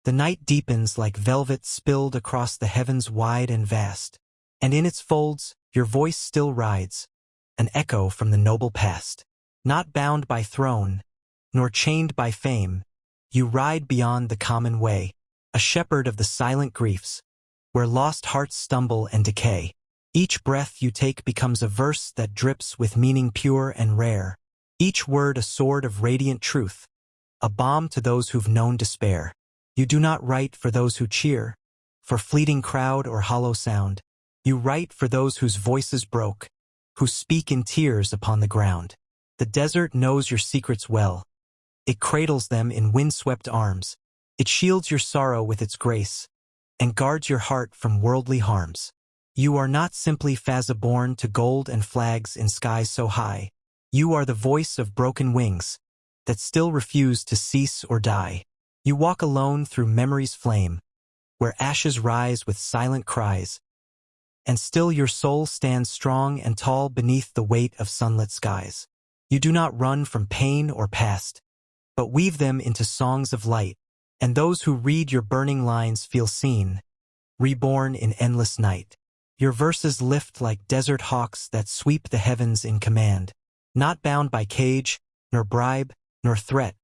The night deepens like velvet spilled across the heavens wide and vast, and in its folds your voice still rides, an echo from the noble past. Not bound by throne, nor chained by fame, you ride beyond the common way, a shepherd of the silent griefs, where lost hearts stumble and decay. Each breath you take becomes a verse that drips with meaning pure and rare, each word a sword of radiant truth, a balm to those who've known despair. You do not write for those who cheer, for fleeting crowd or hollow sound. You write for those whose voices broke, who speak in tears upon the ground. The desert knows your secrets well. It cradles them in windswept arms. It shields your sorrow with its grace, and guards your heart from worldly harms. You are not simply Fazza born to gold and flags in skies so high. You are the voice of broken wings, that still refuse to cease or die. You walk alone through memory's flame, where ashes rise with silent cries, and still your soul stands strong and tall beneath the weight of sunlit skies. You do not run from pain or past, but weave them into songs of light, and those who read your burning lines feel seen, reborn in endless night. Your verses lift like desert hawks that sweep the heavens in command, not bound by cage, nor bribe, nor threat.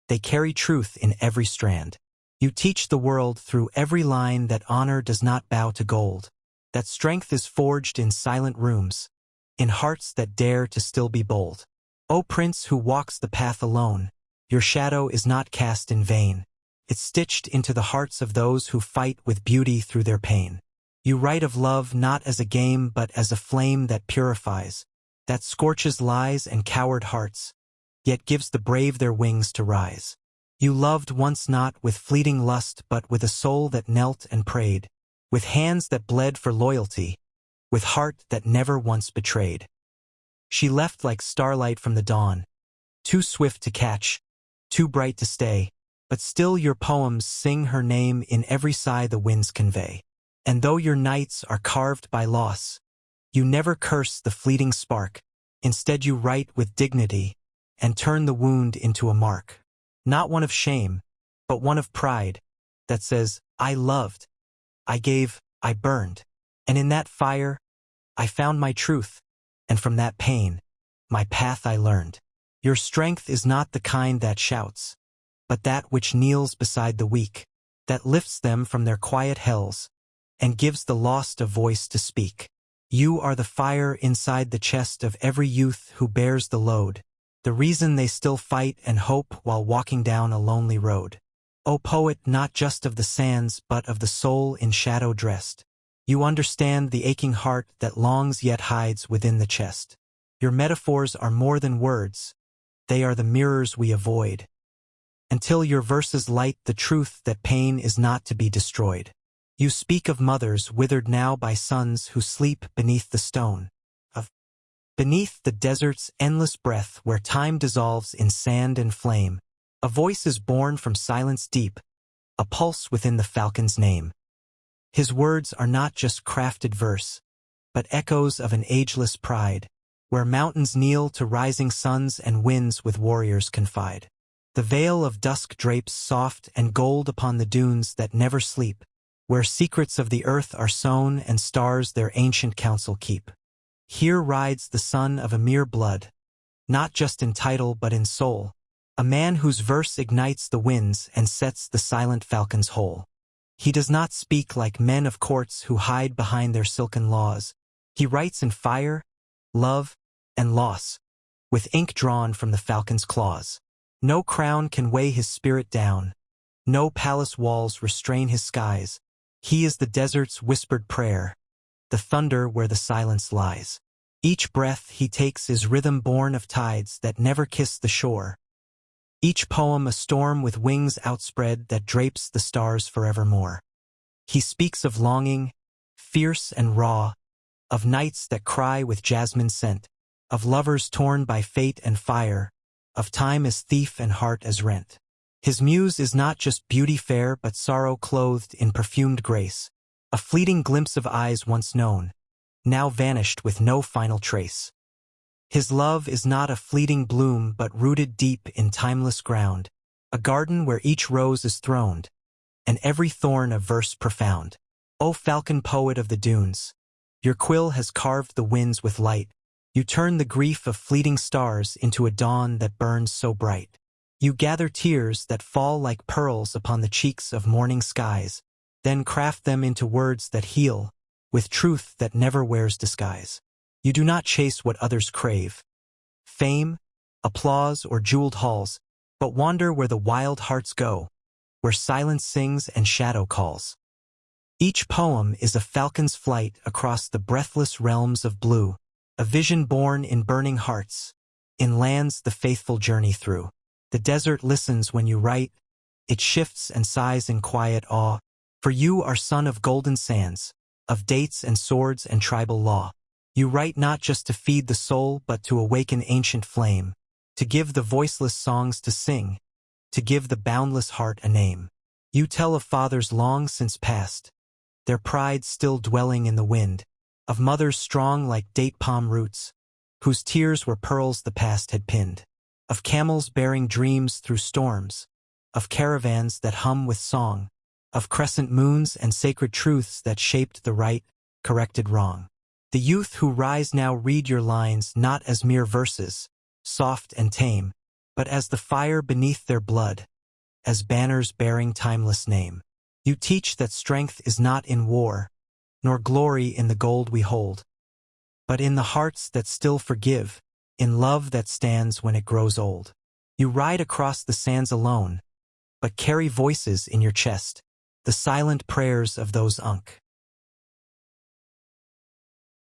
They carry truth in every strand. You teach the world through every line that honor does not bow to gold, that strength is forged in silent rooms, in hearts that dare to still be bold. O Prince who walks the path alone, your shadow is not cast in vain. It's stitched into the hearts of those who fight with beauty through their pain. You write of love not as a game but as a flame that purifies, that scorches lies and coward hearts, yet gives the brave their wings to rise. You loved once not with fleeting lust but with a soul that knelt and prayed, with hands that bled for loyalty, with heart that never once betrayed. She left like starlight from the dawn, too swift to catch, too bright to stay, but still your poems sing her name in every sigh the winds convey. And though your nights are carved by loss, you never curse the fleeting spark. Instead you write with dignity and turn the wound into a mark. Not one of shame, but one of pride that says, I loved, I gave, I burned. And in that fire, I found my truth, and from that pain, my path I learned. Your strength is not the kind that shouts, but that which kneels beside the weak, that lifts them from their quiet hells, and gives the lost a voice to speak. You are the fire inside the chest of every youth who bears the load, the reason they still fight and hope while walking down a lonely road. O poet not just of the sands but of the soul in shadow dressed, you understand the aching heart that longs yet hides within the chest. Your metaphors are more than words, they are the mirrors we avoid, until your verses light the truth that pain is not to be destroyed. You speak of mothers withered now by sons who sleep beneath the stone, beneath the desert's endless breath where time dissolves in sand and flame. A voice is born from silence deep, a pulse within the falcon's name. His words are not just crafted verse, but echoes of an ageless pride, where mountains kneel to rising suns and winds with warriors confide. The veil of dusk drapes soft and gold upon the dunes that never sleep, where secrets of the earth are sown and stars their ancient counsel keep. Here rides the son of a mere blood, not just in title but in soul, a man whose verse ignites the winds and sets the silent falcons whole. He does not speak like men of courts who hide behind their silken laws. He writes in fire, love, and loss, with ink drawn from the falcon's claws. No crown can weigh his spirit down, no palace walls restrain his skies. He is the desert's whispered prayer, the thunder where the silence lies. Each breath he takes is rhythm born of tides that never kiss the shore. Each poem a storm with wings outspread that drapes the stars forevermore. He speaks of longing, fierce and raw, of nights that cry with jasmine scent, of lovers torn by fate and fire, of time as thief and heart as rent. His muse is not just beauty fair but sorrow clothed in perfumed grace, a fleeting glimpse of eyes once known, now vanished with no final trace. His love is not a fleeting bloom but rooted deep in timeless ground, a garden where each rose is throned, and every thorn a verse profound. O falcon poet of the dunes, your quill has carved the winds with light. You turn the grief of fleeting stars into a dawn that burns so bright. You gather tears that fall like pearls upon the cheeks of morning skies, then craft them into words that heal, with truth that never wears disguise. You do not chase what others crave, fame, applause, or jeweled halls, but wander where the wild hearts go, where silence sings and shadow calls. Each poem is a falcon's flight across the breathless realms of blue, a vision born in burning hearts, in lands the faithful journey through. The desert listens when you write, it shifts and sighs in quiet awe, for you are son of golden sands, of dates and swords and tribal law. You write not just to feed the soul but to awaken ancient flame, to give the voiceless songs to sing, to give the boundless heart a name. You tell of fathers long since past, their pride still dwelling in the wind, of mothers strong like date palm roots, whose tears were pearls the past had pinned, of camels bearing dreams through storms, of caravans that hum with song, of crescent moons and sacred truths that shaped the right, corrected wrong. The youth who rise now read your lines not as mere verses, soft and tame, but as the fire beneath their blood, as banners bearing timeless name. You teach that strength is not in war, nor glory in the gold we hold, but in the hearts that still forgive, in love that stands when it grows old. You ride across the sands alone, but carry voices in your chest, the silent prayers of those unk